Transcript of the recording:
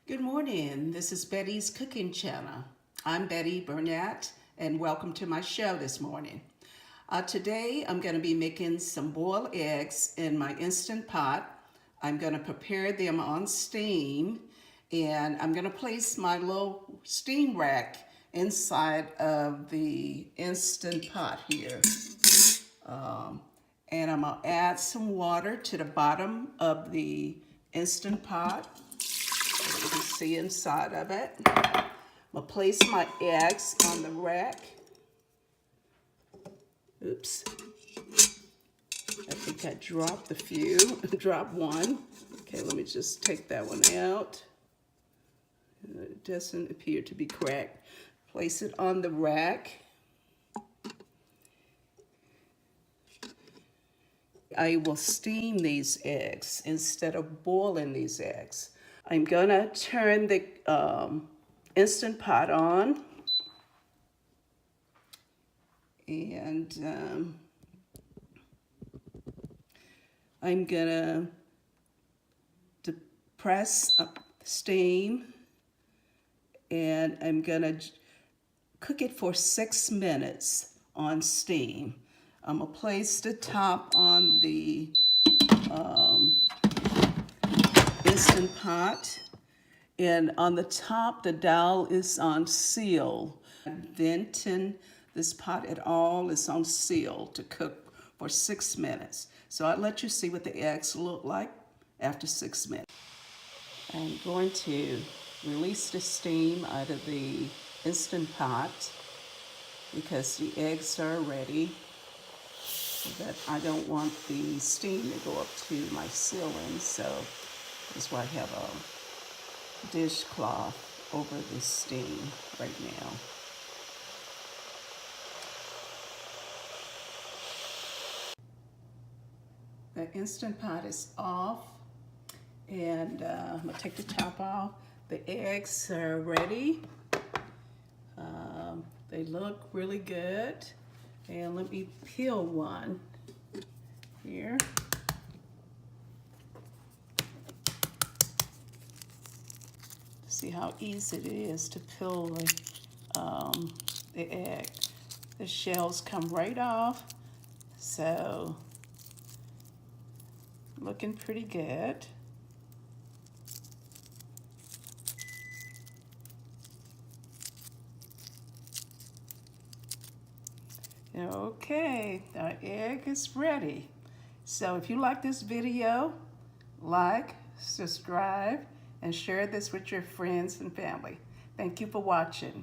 Good morning. This is Betty's Cooking Channel. I'm Betty Burnett, and welcome to my show this morning. Today, I'm going to be making some boiled eggs in my Instant Pot. I'm going to prepare them on steam, and I'm going to place my little steam rack inside of the Instant Pot here. And I'm going to add some water to the bottom of the Instant Pot. You can see inside of it. I'm going to place my eggs on the rack. Oops. I think I dropped a few. Dropped one. Okay, let me just take that one out. It doesn't appear to be cracked. Place it on the rack. I will steam these eggs instead of boiling these eggs. I'm gonna turn the Instant Pot on, and I'm gonna depress steam, and I'm gonna cook it for 6 minutes on steam. I'm gonna place the top on the Instant Pot, and on the top the dowel is on seal. Venting this pot at all is on seal to cook for 6 minutes. So I'll let you see what the eggs look like after 6 minutes. I'm going to release the steam out of the Instant Pot because the eggs are ready. But I don't want the steam to go up to my ceiling, so that's why I have a dishcloth over the steam right now. The Instant Pot is off, and I'm gonna take the top off. The eggs are ready. They look really good. And let me peel one here. See how easy it is to peel the egg. The shells come right off, so looking pretty good. Okay, our egg is ready. So if you like this video, like, subscribe, and share this with your friends and family. Thank you for watching.